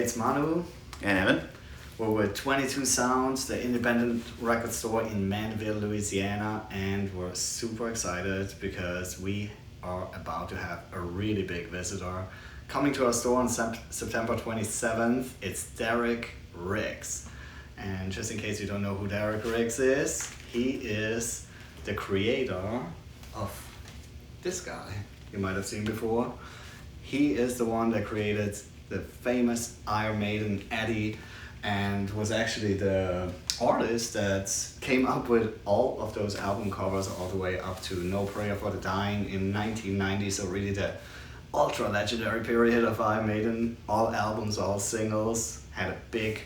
it's Manu. And Evan. We're with 22 Sounds, the independent record store in Mandeville, Louisiana, and we're super excited because we are about to have a really big visitor coming to our store on September 27th. It's derekriggs. And just in case you don't know who derekriggs is, he is the creator of this guy you might have seen before. He is the one that created the famous Iron Maiden Eddie, and was actually the artist that came up with all of those album covers all the way up to No Prayer for the Dying in 1990. So really the ultra legendary period of Iron Maiden. All albums, all singles, had a big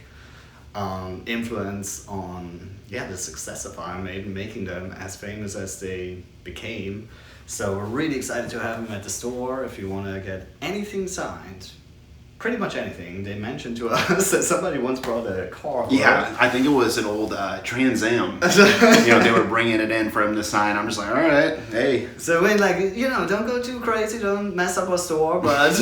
influence on the success of Iron Maiden, making them as famous as they became. So we're really excited to have him at the store. If you want to get anything signed, pretty much anything. They mentioned to us that somebody once brought a car. Yeah, I think it was an old Trans Am. They were bringing it in for him to sign. I'm just like, all right, hey. So we're like, don't go too crazy, don't mess up our store, but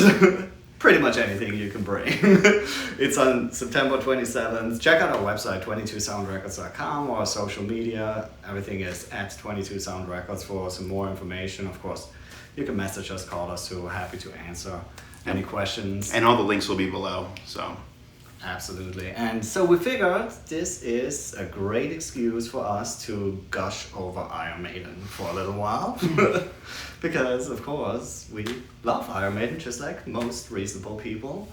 pretty much anything you can bring. It's on September 27th. Check out our website, 22soundrecords.com, or our social media. Everything is at 22soundrecords for some more information. Of course, you can message us, call us, too. We're happy to answer any questions. And all the links will be below, so. Absolutely. And so we figured this is a great excuse for us to gush over Iron Maiden for a little while. Because, of course, we love Iron Maiden just like most reasonable people.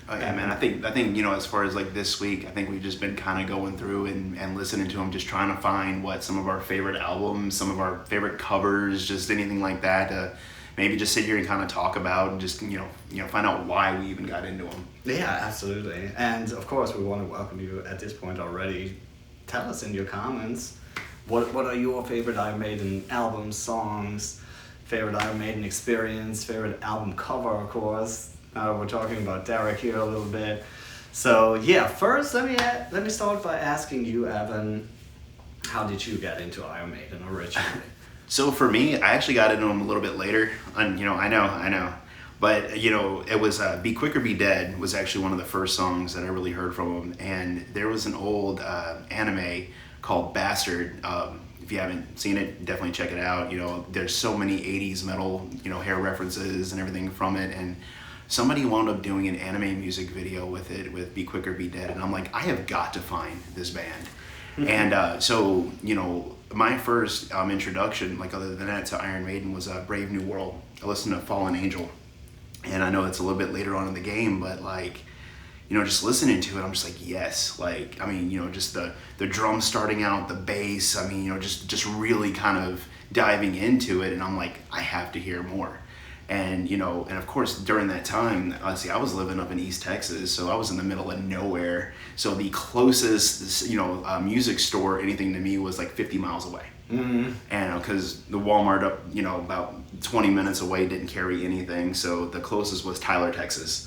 Oh yeah, man. I think as far as like this week, I think we've just been kind of going through and listening to them, just trying to find some of our favorite albums, some of our favorite covers, just anything like that to maybe just sit here and kind of talk about and just find out why we even got into them. Yeah, absolutely. And of course, we want to welcome you at this point already. Tell us in your comments what are your favorite Iron Maiden albums, songs, favorite Iron Maiden experience, favorite album cover, of course. Now we're talking about Derek here a little bit. So yeah, first let me start by asking you, Evan, how did you get into Iron Maiden originally? So for me, I actually got into them a little bit later. And I know. But it was Be Quick or Be Dead was actually one of the first songs that I really heard from them. And there was an old anime called Bastard. If you haven't seen it, definitely check it out. There's so many 80s metal, hair references and everything from it. And somebody wound up doing an anime music video with it, with Be Quick or Be Dead. And I'm like, I have got to find this band. Mm-hmm. And so, my first introduction, like other than that, to Iron Maiden was Brave New World. I listened to Fallen Angel. And I know it's a little bit later on in the game, but just listening to it, I'm just like, yes. Just the drums starting out, the bass, just really kind of diving into it. And I'm like, I have to hear more. And, and of course, during that time, I was living up in East Texas, so I was in the middle of nowhere. So the closest, music store, anything to me was like 50 miles away. Mm-hmm. And because the Walmart up, about 20 minutes away didn't carry anything. So the closest was Tyler, Texas.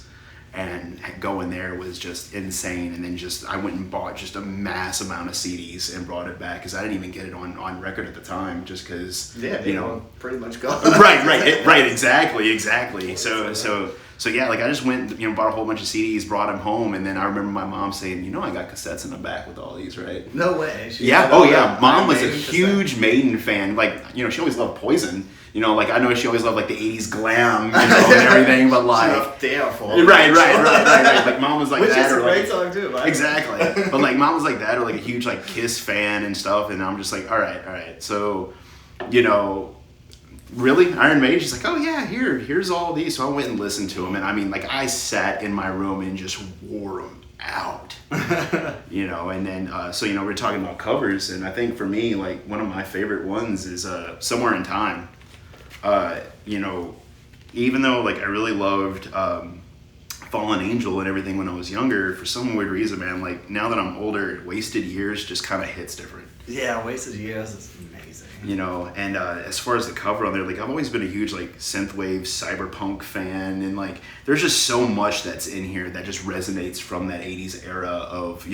And going there was just insane. And then I went and bought just a mass amount of CDs and brought it back because I didn't even get it on record at the time, just because pretty much gone. right, exactly. So yeah, I just went, bought a whole bunch of CDs, brought them home, and then I remember my mom saying, I got cassettes in the back with all these, right? No way. Mom was a huge Maiden fan. She always loved Poison. I know she always loved the 80s glam, and everything, but up there for it. Right. Mom was like which that. Which is a great song too, right? Exactly. But mom was like that, or a huge Kiss fan and stuff, and I'm just like, all right. So, really? Iron Maiden? She's like, oh yeah, here's all these. So I went and listened to them, and I sat in my room and just wore them out. And then we're talking about covers, and I think for me, one of my favorite ones is Somewhere in Time. Even though I really loved Fallen Angel and everything when I was younger, for some weird reason, man, now that I'm older, Wasted Years just kind of hits different. Yeah, Wasted Years is amazing. And as far as the cover on there, I've always been a huge synthwave cyberpunk fan, and there's just so much that's in here that just resonates from that 80s era of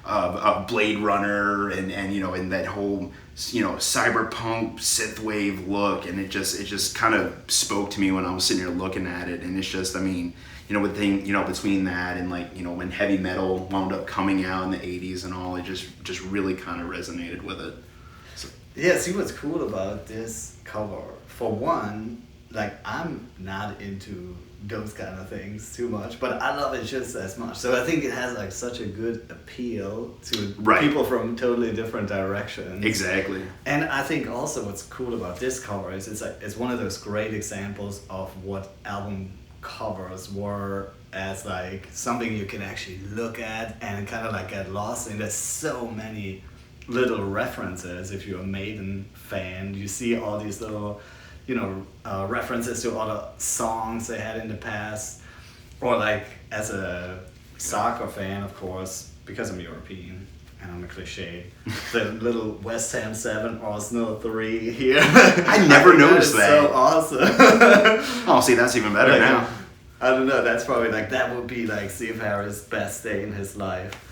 of Blade Runner and and that whole cyberpunk synthwave look, and it just kind of spoke to me when I was sitting here looking at it. And it's just, between that and like, when heavy metal wound up coming out in the 80s and all, it just really kind of resonated with it. So. Yeah, see what's cool about this cover. For one, like I'm not into those kind of things too much, but I love it just as much. So I think it has like such a good appeal to people from totally different directions. Exactly. And I think also what's cool about this cover is it's one of those great examples of what album covers were as like something you can actually look at and kind of like get lost in. There's so many little references. If you're a Maiden fan, you see all these little references to other songs they had in the past, or like as a soccer fan, of course, because I'm European and I'm a cliche, the little West Ham 7, Arsenal 3 here. I never noticed that. So awesome. Oh, see, that's even better now. I don't know, that's probably like, that would be like Steve Harris' best day in his life.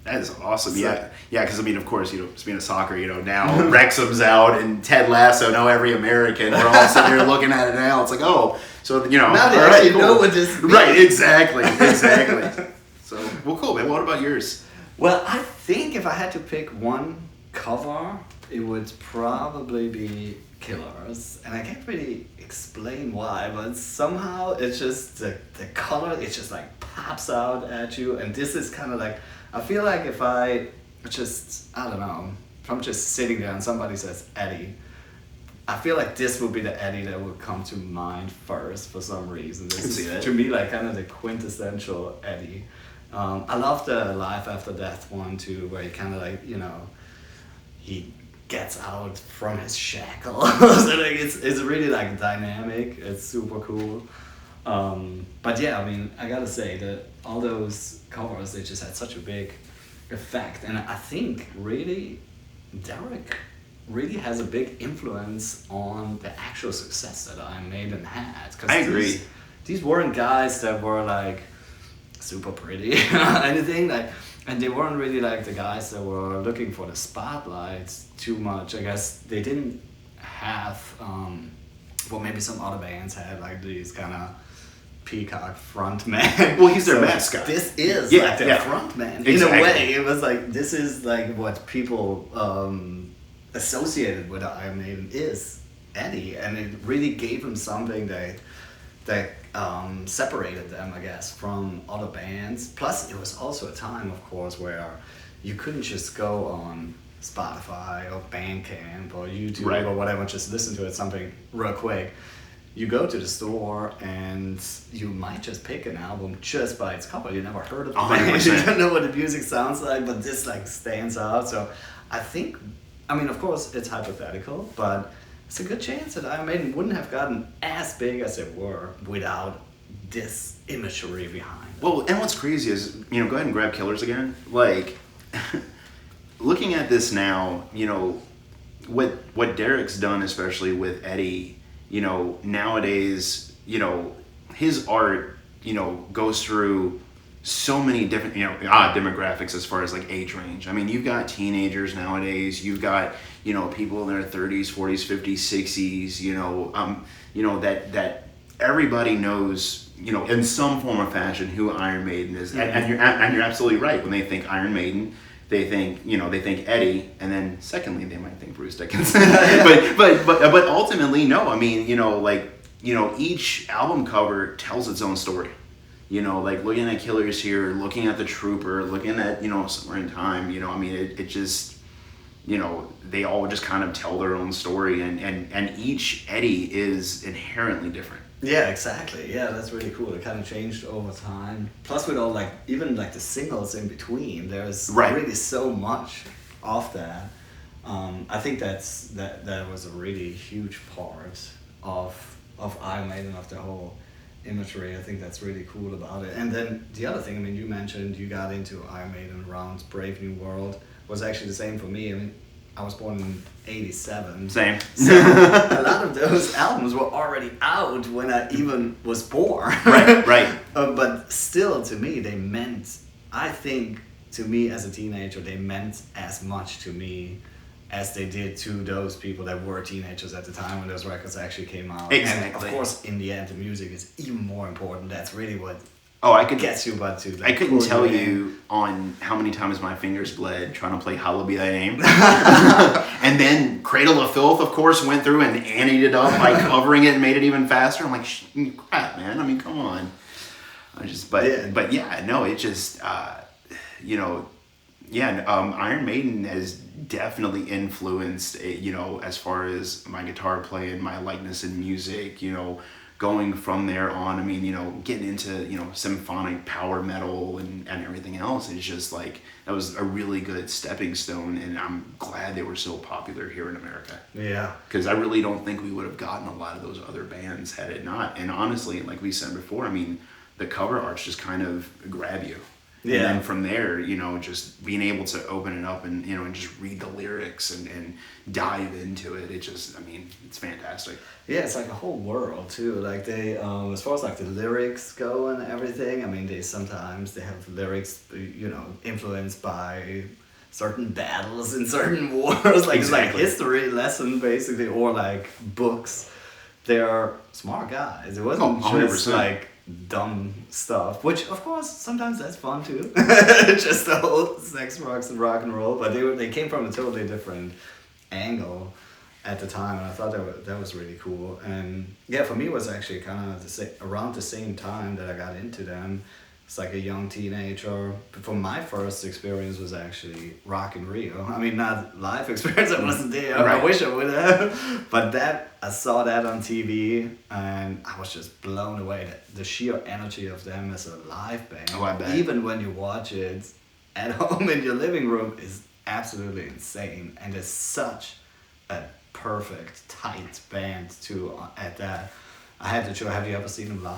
That is awesome. So, because I mean, of course, speaking of soccer, now Wrexham's out and Ted Lasso, now every American, we're all sitting here looking at it now. It's like, oh, so now they actually know what this means. Right, exactly. So, well, cool, man. What about yours? Well, I think if I had to pick one cover, it would probably be Killers, and I can't really explain why, but somehow it's just the color, it just like pops out at you, and this is kind of like, I feel like if I'm just sitting there and somebody says Eddie, I feel like this would be the Eddie that would come to mind first for some reason. This is, to me, like kind of the quintessential Eddie. I love the Life After Death one too, where he kind of like, he gets out from his shackles. So like it's really like dynamic. It's super cool. But yeah, I mean, I gotta say that all those covers, they just had such a big effect, and I think really Derek really has a big influence on the actual success that Iron Maiden had. I agree. These weren't guys that were like super pretty or anything, like, and they weren't really like the guys that were looking for the spotlight too much. I guess they didn't have maybe some other bands had like these kind of peacock frontman. Well, he's their mascot. This is like their frontman. Exactly. In a way, it was like, this is like what people associated with Iron Maiden is Eddie, and it really gave him something that separated them, I guess, from other bands. Plus, it was also a time, of course, where you couldn't just go on Spotify or Bandcamp or YouTube or whatever, just listen to something real quick. You go to the store and you might just pick an album just by its cover. You never heard of the band, you don't know what the music sounds like, but this like stands out. So I think, I mean, of course it's hypothetical, but it's a good chance that Iron Maiden wouldn't have gotten as big as they were without this imagery behind it. Well, and what's crazy is, go ahead and grab Killers again. Like, looking at this now, what Derek's done, especially with Eddie, nowadays, his art, goes through so many different, demographics as far as like age range. I mean, you've got teenagers nowadays, you've got, people in their 30s, 40s, 50s, 60s, that everybody knows, in some form or fashion who Iron Maiden is. Mm-hmm. And you're absolutely right. When they think Iron Maiden, they think, they think Eddie, and then secondly, they might think Bruce Dickinson. but ultimately, no. I mean, each album cover tells its own story. Like looking at Killers here, looking at The Trooper, looking at, Somewhere in Time, I mean, it just, they all just kind of tell their own story, and each Eddie is inherently different. Yeah, exactly. Yeah, that's really cool. It kind of changed over time. Plus, with all like even like the singles in between, there's really so much of that. I think that was a really huge part of Iron Maiden, of the whole imagery. I think that's really cool about it. And then the other thing, I mean, you mentioned you got into Iron Maiden around Brave New World. Was actually the same for me. I mean, I was born in 87. Same. So a lot of those albums were already out when I even was born. Right. But still, to me, they meant, I think, to me as a teenager, they meant as much to me as they did to those people that were teenagers at the time when those records actually came out. Exactly. And of course, in the end, the music is even more important. That's really what Oh, I could gets you but to. I couldn't tell you on how many times my fingers bled trying to play Hallowed Be Thy Name. And then Cradle of Filth, of course, went through and anteed it up by covering it and made it even faster. I'm like, crap, man. I mean, come on. But yeah, no, it just, Iron Maiden has definitely influenced, as far as my guitar playing, my likeness in music, going from there on. I mean, getting into, symphonic power metal and everything else. It's just like, that was a really good stepping stone, and I'm glad they were so popular here in America. Yeah. Because I really don't think we would have gotten a lot of those other bands had it not. And honestly, like we said before, I mean, the cover arts just kind of grab you. Yeah. And then from there, just being able to open it up and, and just read the lyrics and dive into it. It just, it's fantastic. Yeah, it's like a whole world too. Like they, as far as like the lyrics go and everything, they sometimes they have lyrics, influenced by certain battles in certain wars. Like exactly. It's like a history lesson basically, or like books. They're smart guys. It wasn't just like dumb stuff, which of course sometimes that's fun too. Just the whole sex, drugs, and rock and roll. But they came from a totally different angle at the time, and I thought that was really cool. And yeah, for me it was actually kind of around the same time that I got into them. It's like a young teenager. But my first experience was actually Rock in Rio. Not live experience, I wasn't there. Right. I wish I would have. But I saw that on TV, and I was just blown away. The sheer energy of them as a live band. Oh, I bet. Even when you watch it at home in your living room, is absolutely insane. And it's such a perfect, tight band too at that. I had to show. Have you ever seen them live?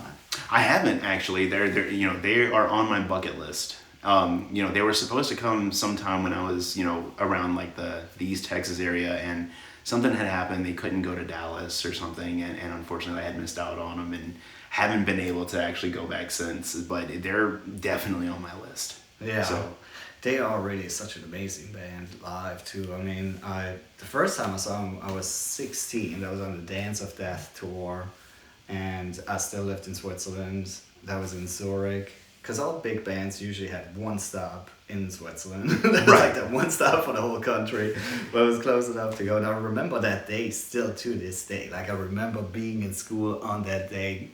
I haven't actually. They are on my bucket list. They were supposed to come sometime when I was, around like the East Texas area, and something had happened. They couldn't go to Dallas or something, and unfortunately I had missed out on them and haven't been able to actually go back since. But they're definitely on my list. Yeah. So they are really such an amazing band live too. The first time I saw them, I was 16. I was on the Dance of Death tour. And I still lived in Switzerland. That was in Zurich. Because all big bands usually had one stop in Switzerland. Right. Like that one stop for the whole country. But it was close enough to go. And I remember that day still to this day. Like I remember being in school on that day.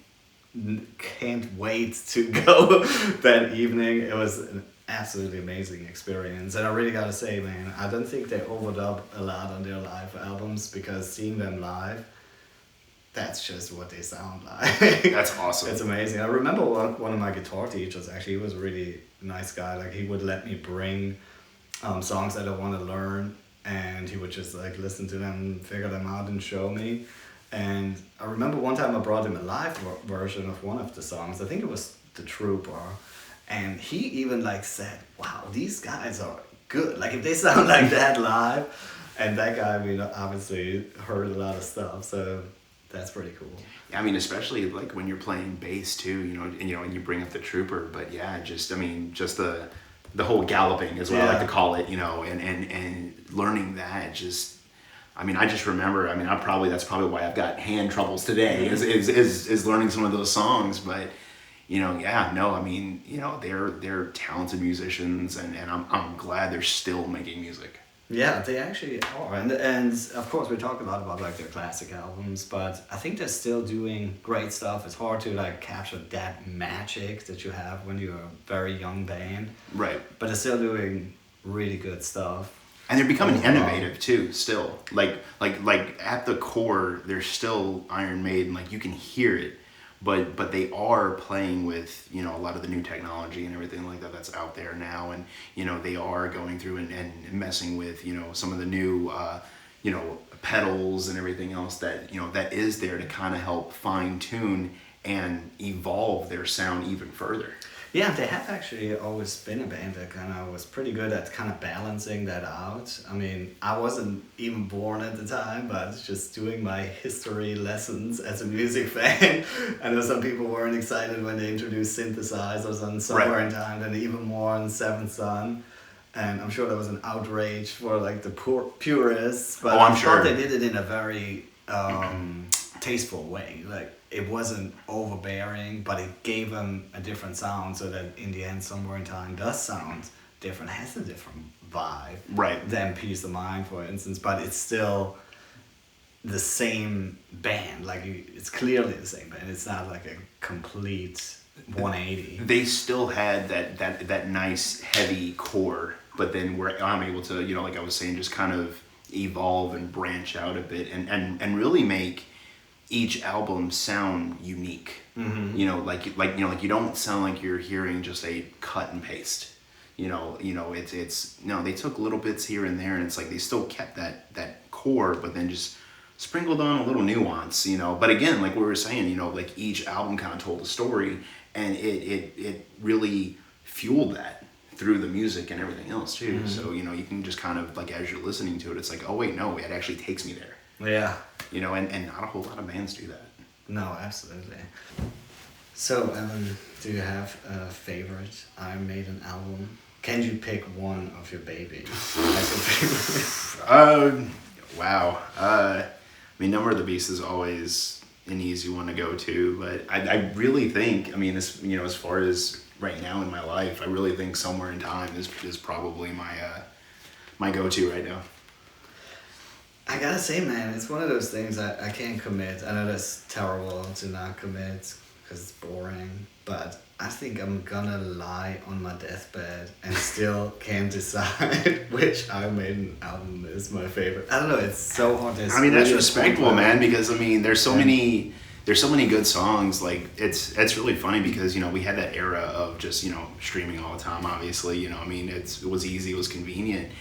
Can't wait to go that evening. It was an absolutely amazing experience. And I really gotta say, man, I don't think they overdub a lot on their live albums, because seeing them live, that's just what they sound like. That's awesome. It's amazing. I remember one of my guitar teachers, actually, he was a really nice guy. Like he would let me bring songs that I want to learn, and he would just like listen to them, figure them out, and show me. And I remember one time I brought him a live version of one of the songs. I think it was The Trooper. And he even like said, wow, these guys are good. Like if they sound like that live. And that guy, obviously heard a lot of stuff. So that's pretty cool. Yeah, especially like when you're playing bass too, and you bring up The Trooper, but yeah, just the whole galloping is what I like to call it, and learning that just, I just remember, that's probably why I've got hand troubles today is learning some of those songs, but they're talented musicians, and I'm glad they're still making music. Yeah, they actually are. And of course we talk a lot about like their classic albums, but I think they're still doing great stuff. It's hard to like capture that magic that you have when you're a very young band. Right. But they're still doing really good stuff. And they're becoming innovative too, still. Like at the core, they're still Iron Maiden. Like you can hear it. But they are playing with, a lot of the new technology and everything like that that's out there now. And, they are going through and messing with, some of the new, pedals and everything else that, that is there to kind of help fine tune and evolve their sound even further. Yeah, they have actually always been a band that kind of was pretty good at kind of balancing that out. I wasn't even born at the time, but just doing my history lessons as a music fan. I know some people weren't excited when they introduced synthesizers on Somewhere in Time, and even more on Seventh Son. And I'm sure there was an outrage for like the purists, but I thought they did it in a very tasteful way. Like it wasn't overbearing, but it gave them a different sound, so that in the end, Somewhere in Time does sound different, has a different vibe Right. than Peace of Mind, for instance, but it's still the same band. Like it's clearly the same band. It's not like a complete 180. They still had that nice heavy core, but then I'm able to, you know, like I was saying, just kind of evolve and branch out a bit and really make each album sound unique. Mm-hmm. You know, like you don't sound like you're hearing just a cut and paste. You know, it's no, they took little bits here and there, and it's like they still kept that core, but then just sprinkled on a little nuance, you know. But again, like we were saying, you know, like each album kind of told a story, and it really fueled that through the music and everything else too. Mm-hmm. So, you know, you can just kind of like, as you're listening to it, it's like, oh wait, no, it actually takes me there. Yeah. You know, and not a whole lot of bands do that. No, absolutely. So, do you have a favorite Iron Maiden album? Can you pick one of your babies as your favorite? Wow. I mean, Number of the Beast is always an easy one to go to, but I really think, I mean, this, you know, as far as right now in my life, I really think Somewhere in Time is probably my go-to right now. I gotta say, man, it's one of those things I can't commit. I know that's terrible to not commit because it's boring, but I think I'm gonna lie on my deathbed and still can't decide which Iron Maiden album is my favorite. I don't know, it's so hard. I mean, that's respectable, man, because I mean, there's so many good songs. Like it's really funny because, you know, we had that era of just, you know, streaming all the time, obviously, you know, I mean, it was easy, it was convenient.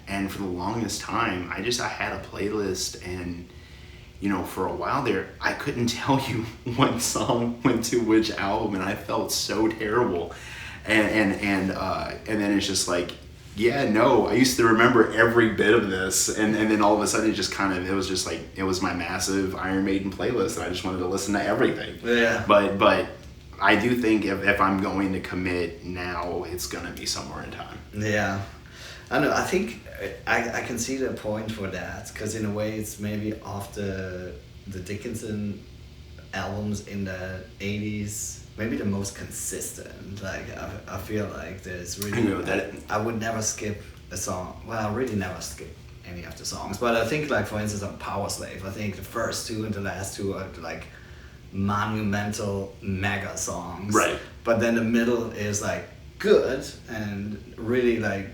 And for the longest time, I had a playlist, and, you know, for a while there, I couldn't tell you what song went to which album, and I felt so terrible. And then it's just like, yeah, no, I used to remember every bit of this, and then all of a sudden it was just like, it was my massive Iron Maiden playlist, and I just wanted to listen to everything. Yeah. But I do think if I'm going to commit now, it's gonna be Somewhere in Time. Yeah. I don't know, I think I can see the point for that, because in a way it's maybe off the Dickinson albums in the 80s, maybe the most consistent. Like I feel like there's really, I would never skip a song. Well, I really never skip any of the songs, but I think, like, for instance, on Power Slave, I think the first two and the last two are like monumental mega songs. Right. But then the middle is like good and really like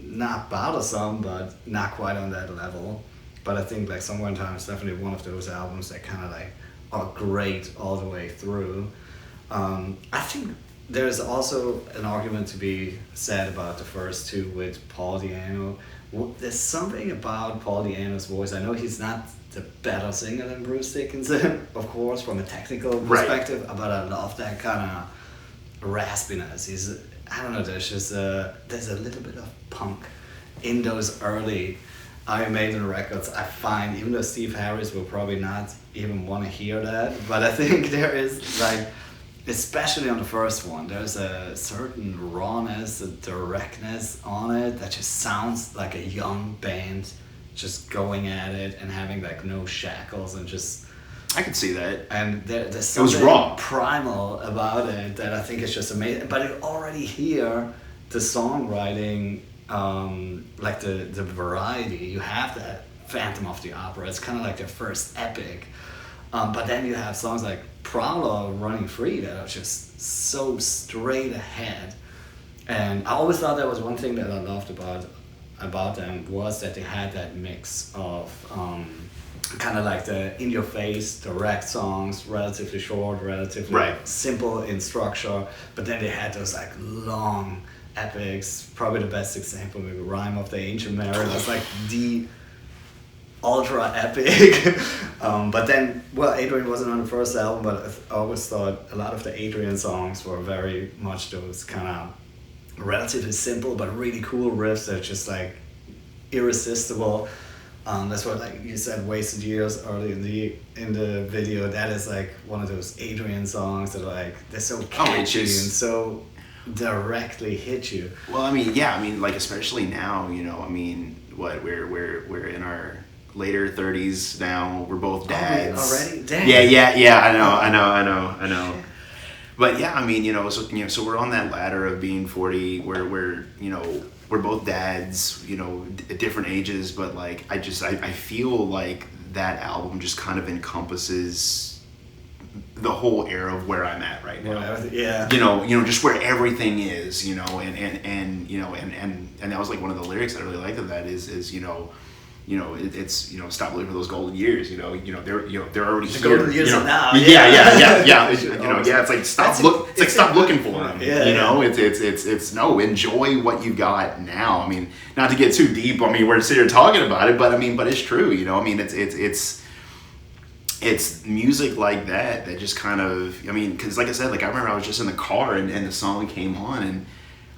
not bothersome, but not quite on that level. But I think like Somewhere in Time is definitely one of those albums that kind of like are great all the way through. I think there's also an argument to be said about the first two with Paul Di'Anno. There's something about Paul Di'Anno's voice. I know he's not the better singer than Bruce Dickinson, of course, from a technical perspective, right, but I love that kind of raspiness. I don't know, there's a little bit of punk in those early Iron Maiden records. I find, even though Steve Harris will probably not even want to hear that, but I think there is, like, especially on the first one, there's a certain rawness, a directness on it that just sounds like a young band just going at it and having like no shackles and just... I could see that. And there's something raw, primal about it that I think is just amazing. But you already hear the songwriting, like the variety. You have that Phantom of the Opera. It's kind of like their first epic. But then you have songs like Prowler, Running Free, that are just so straight ahead. And I always thought that was one thing that I loved about them, was that they had that mix of kind of like the in-your-face, direct songs, relatively short, relatively simple in structure, but then they had those like long epics. Probably the best example, maybe Rime of the Ancient Mariner. That's like the ultra epic. But then, well, Adrian wasn't on the first album, but I always thought a lot of the Adrian songs were very much those kind of relatively simple but really cool riffs that are just like irresistible. That's what, like you said, Wasted Years early in the video. That is like one of those Adrian songs that are like, they're so catchy and so directly hit you. Well, I mean, yeah, I mean, like, especially now, you know, I mean, what we're in our later 30s now. We're both dads. Already? Damn. Yeah. I know. But yeah, I mean, so we're on that ladder of being 40, where we're both dads, at different ages. But like, I feel like that album just kind of encompasses the whole era of where I'm at right now. Yeah. Just where everything is, and that was like one of the lyrics I really liked of that is it's stop living for those golden years. They're already the here. Golden years are now. Yeah. It's like stop looking for them. Yeah. It's no, enjoy what you got now. I mean, not to get too deep. I mean, we're sitting here talking about it, but it's true. It's music like that just kind of, because like I said, like I remember I was just in the car and the song came on and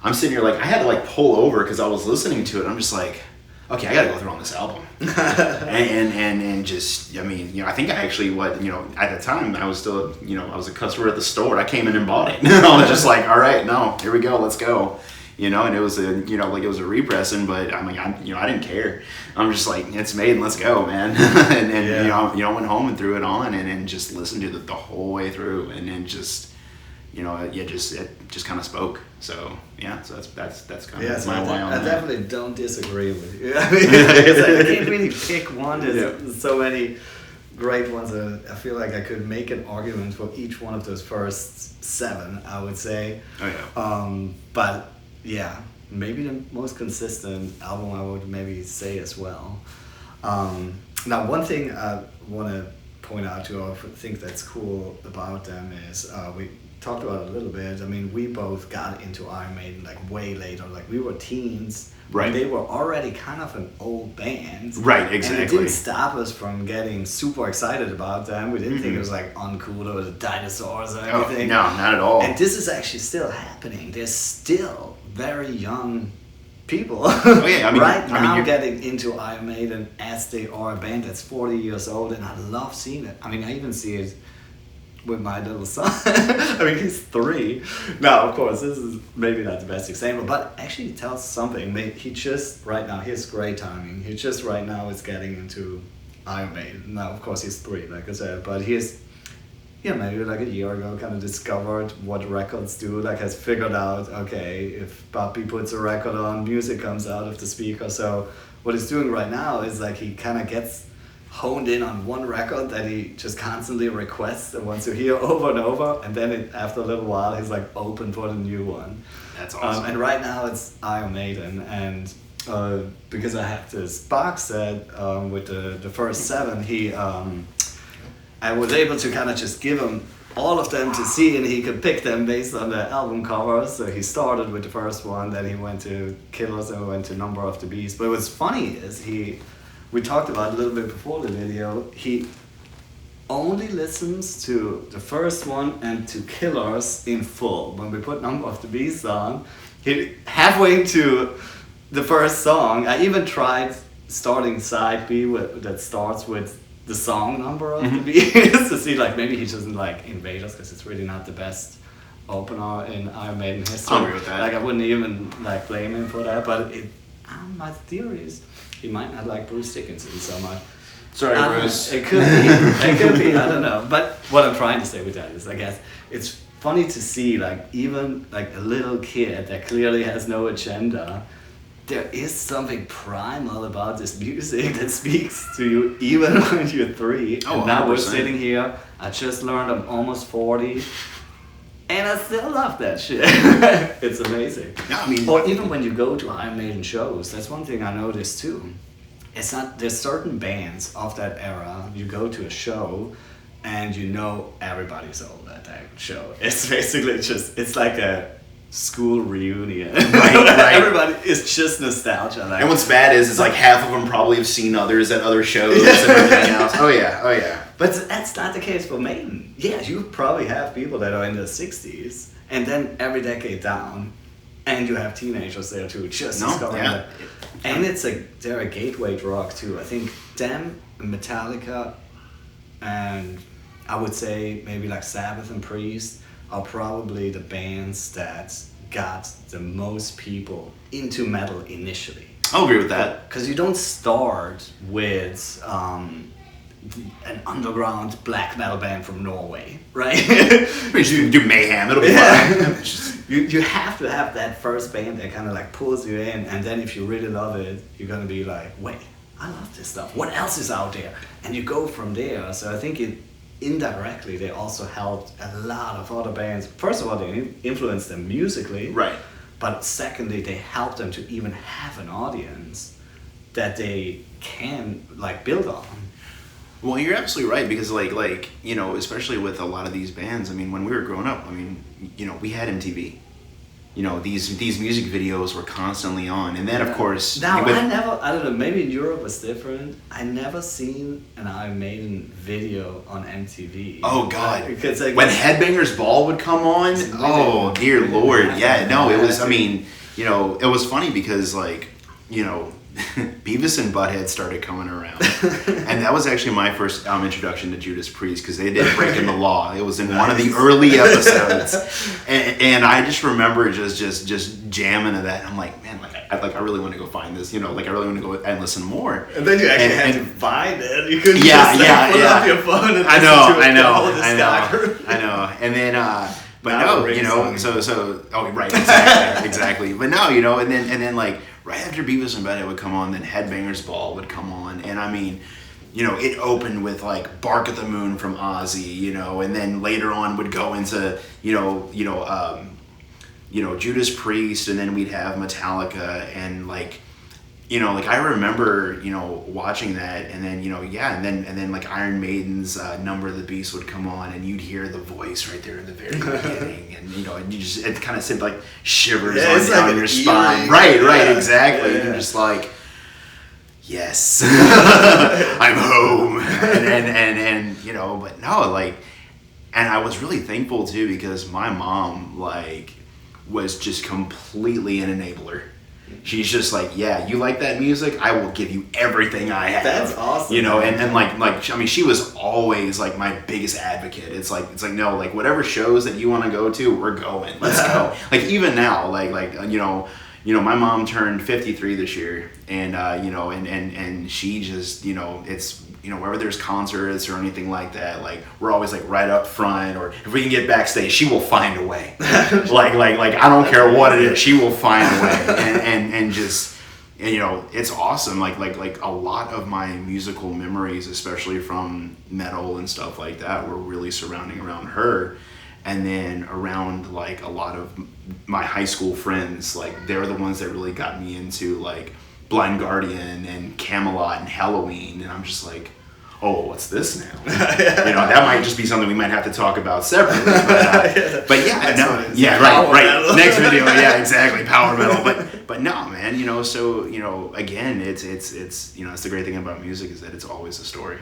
I'm sitting here like I had to like pull over because I was listening to it. I'm just like, okay, I gotta go through on this album. and just, I think I actually at the time I was still, I was a customer at the store. I came in and bought it. I was just like, all right, no, here we go, let's go. And it was it was a repressing, but I didn't care. I'm just like, it's made, let's go, man. I went home and threw it on and just listened to it the whole way through, and then just, it just kind of spoke. So yeah, so that's kind of my why on that. I definitely don't disagree with you. I can't really pick one. There's so many great ones. I feel like I could make an argument for each one of those first 7, I would say. Oh yeah. But yeah, maybe the most consistent album I would maybe say as well. Now, one thing I want to point out to, I think that's cool about them is we talked about it a little bit. We both got into Iron Maiden like way later. Like we were teens. Right. And they were already kind of an old band. Right, exactly. And it didn't stop us from getting super excited about them. We didn't think it was like uncool or the dinosaurs or anything. No, not at all. And this is actually still happening. There's still very young people right now getting into Iron Maiden as they are a band that's 40 years old, and I love seeing it. I even see it with my little son. He's 3. Now, of course, this is maybe not the best example, but actually it tells something. He just, right now, he has great timing. He just right now is getting into Iron Maiden. Now, of course, he's 3, like I said, but he's, maybe like a year ago kind of discovered what records do, like has figured out, okay, if Bobby puts a record on, music comes out of the speaker. So what he's doing right now is like he kind of gets honed in on one record that he just constantly requests and wants to hear over and over, and then after a little while he's like open for the new one. That's awesome. And right now it's Iron Maiden, and because I have this box set with the first 7, I was able to kind of just give him all of them to see, and he could pick them based on the album covers. So he started with the first one, then he went to Killers, and went to Number of the Beast. But what's funny is we talked about it a little bit before the video, he only listens to the first one and to Killers in full. When we put Number of the Beast on, he halfway to the first song, I even tried starting side B that starts with the song Number of the Beast to see like maybe he doesn't like Invaders, because it's really not the best opener in Iron Maiden history. I agree with that. Like I wouldn't even like blame him for that, but my theory is he might not like Bruce Dickinson so much. Sorry, Bruce. It could be, I don't know. But what I'm trying to say with that is, I guess, it's funny to see, like, even like a little kid that clearly has no agenda, there is something primal about this music that speaks to you even when you're 3. Oh, and now 100%. we're sitting here, I just learned I'm almost 40, and I still love that shit. It's amazing. Yeah, or even when you go to Iron Maiden shows, that's one thing I noticed too. It's not, there's certain bands of that era, you go to a show and everybody's old at that show. It's basically just, it's like a school reunion. Right. Everybody is just nostalgia. Like, and what's bad is like half of them probably have seen others at other shows and everything else. Oh yeah. But that's not the case for Maiden. Yeah, you probably have people that are in their 60s, and then every decade down, and you have teenagers there too, just discovering that. And they're a gateway drug too. I think them, Metallica, and I would say maybe like Sabbath and Priest are probably the bands that got the most people into metal initially. I'll agree with that. Because you don't start with an underground black metal band from Norway, right? We just do mayhem. It'll be fun. It's just- You have to have that first band that kind of like pulls you in, and then if you really love it, you're gonna be like, wait, I love this stuff. What else is out there? And you go from there. So I think it indirectly they also helped a lot of other bands. First of all, they influenced them musically, Right. but secondly, they helped them to even have an audience that they can like build on. Well, you're absolutely right, because like you know, especially with a lot of these bands. I mean, when we were growing up, I mean, you know, we had MTV. You know, these music videos were constantly on, and then of course. Now I don't know. Maybe in Europe was different. I never seen an Iron Maiden video on MTV. Oh God! Because like, when Headbangers Ball would come on, oh dear Lord, yeah, no, it was. I mean, you know, it was funny because like, you know. Beavis and Butthead started coming around, and that was actually my first introduction to Judas Priest, because they did Breaking the Law. It was in one of the early episodes, and I just remember just jamming to that. And I'm like, man, I really want to go find this, you know, like I really want to go and listen more. And then you actually had to find it. You couldn't just pull up your phone and I I know, and then. But now no, you know, so oh right, exactly. But no, you know, and then like right after Beavis and Butthead would come on, then Headbangers Ball would come on, and I mean, you know, it opened with like Bark at the Moon from Ozzy, you know, and then later on would go into Judas Priest, and then we'd have Metallica, and like. You know, like I remember, you know, watching that, and then, you know, yeah, and then like Iron Maiden's Number of the Beast would come on, and you'd hear the voice right there in the very beginning, and you know, and it kind of sent like shivers on your spine, right, exactly, and you're just like, yes, I'm home, and you know, but no, like, and I was really thankful too, because my mom like was just completely an enabler. She's just like, yeah, you like that music? I will give you everything I have. That's awesome. You know, and like I mean, she was always like my biggest advocate. It's like no, like whatever shows that you want to go to, we're going. Let's go. Like even now, like you know, my mom turned 53 this year, and you know, and she just, you know, it's. You know, wherever there's concerts or anything like that, like we're always like right up front, or if we can get backstage, she will find a way. like I don't care what it is, she will find a way. And just, and, you know, it's awesome. Like a lot of my musical memories, especially from metal and stuff like that, were really surrounding around her. And then around like a lot of my high school friends, like they're the ones that really got me into like Blind Guardian and Camelot and Halloween, and I'm just like, oh, what's this now? You know, that might just be something we might have to talk about separately. But yeah, no, yeah, right. Next video, yeah, exactly, power metal. But no, man, you know, so you know, again, it's you know, it's the great thing about music is that it's always a story.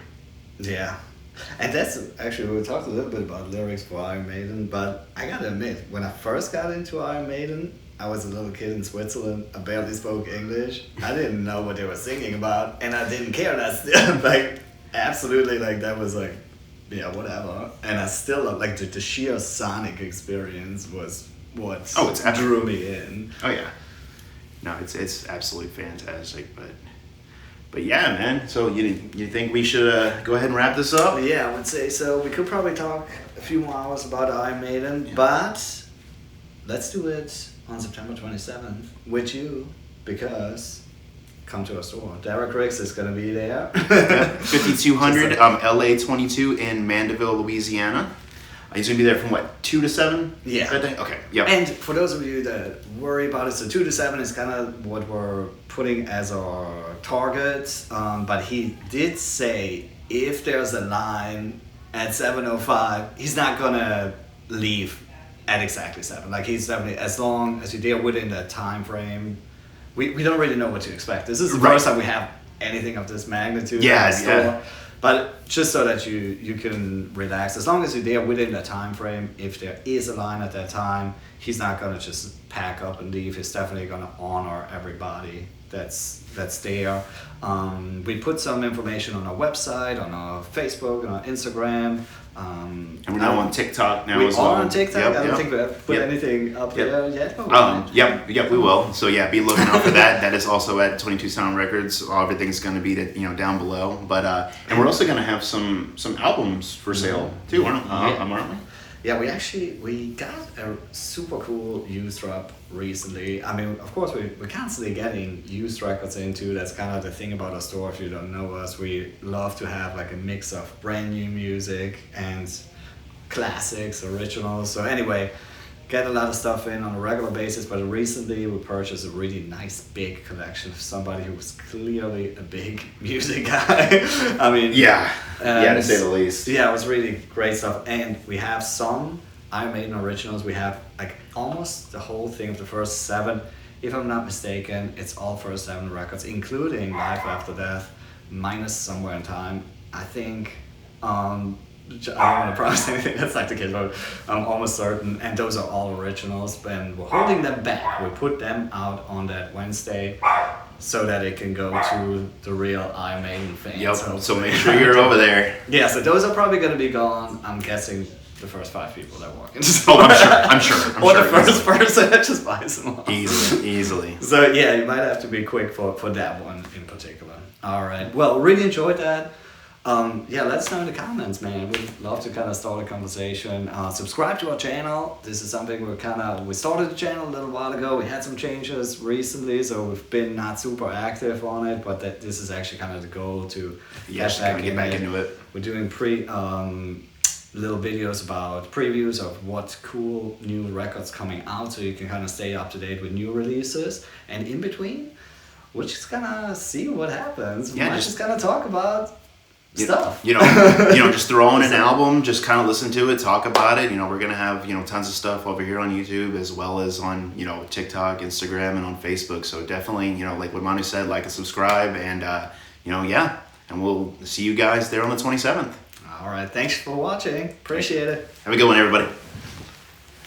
Yeah. And that's actually, we talked a little bit about lyrics for Iron Maiden, but I gotta admit, when I first got into Iron Maiden, I was a little kid in Switzerland. I barely spoke English. I didn't know what they were singing about, and I didn't care. That's like absolutely like that was like, yeah, whatever. And I still love like the sheer sonic experience was what drew me in. Oh yeah, no, it's absolutely fantastic. But yeah, man. So you think we should go ahead and wrap this up? Yeah, I would say so. We could probably talk a few more hours about Iron Maiden, but let's do it on September 27th with you, because come to our store. Derekriggs is going to be there. 5200 LA 22 in Mandeville, Louisiana. He's going to be there from what, 2 to 7? Yeah. That day? Okay, yeah. And for those of you that worry about it, so 2 to 7 is kind of what we're putting as our target. But he did say if there's a line at 7:05, he's not going to leave at exactly 7. Like he's definitely, as long as you're there within that time frame. We don't really know what to expect. This is the first time we have anything of this magnitude in the store. Yeah. But just so that you can relax, as long as you're there within that time frame, if there is a line at that time, he's not going to just pack up and leave. He's definitely going to honor everybody that's there. We put some information on our website, on our Facebook, on our Instagram. And we're now on TikTok now as well. well. We are on TikTok. Yep, I don't yep. think we have put anything up there yet. Yep, we will. So yeah, be looking out for that. That is also at 22 Sound Records. Everything's going to be down below. But and we're also going to have some albums for sale too, aren't we? Yeah, we got a super cool used drop recently. I mean, of course, we're constantly getting used records into. That's kind of the thing about our store. If you don't know us, we love to have like a mix of brand new music and classics, originals. So anyway, get a lot of stuff in on a regular basis, but recently we purchased a really nice big collection of somebody who was clearly a big music guy. I mean, to say the least. Yeah, it was really great stuff. And we have some Iron Maiden originals. We have like almost the whole thing of the first 7. If I'm not mistaken, it's all first 7 records, including Life After Death, minus Somewhere in Time. I think, I don't want to promise anything that's not the case, but I'm almost certain. And those are all originals, and we're holding them back. We put them out on that Wednesday so that it can go to the real Iron Maiden fans. Yep, so make sure you're over there. Yeah, so those are probably going to be gone. I'm guessing the first 5 people that walk into the store. I'm sure. Or the first person that just buys them all. Easily. So yeah, you might have to be quick for that one in particular. All right. Well, really enjoyed that. Let us know in the comments, man. We'd love to kind of start a conversation. Subscribe to our channel. This is something we started the channel a little while ago. We had some changes recently, so we've been not super active on it, but this is actually kind of the goal to get back into it. We're doing little videos about previews of what cool new records coming out, so you can kind of stay up to date with new releases. And in between, we're just gonna see what happens. We're just gonna talk about stuff. Just throw on an album, just kind of listen to it, talk about it. We're gonna have tons of stuff over here on YouTube as well as on TikTok, Instagram, and on Facebook. So definitely like what Manu said, like and subscribe, and and we'll see you guys there on the 27th. All right, thanks for watching. Appreciate it. Have a good one, everybody.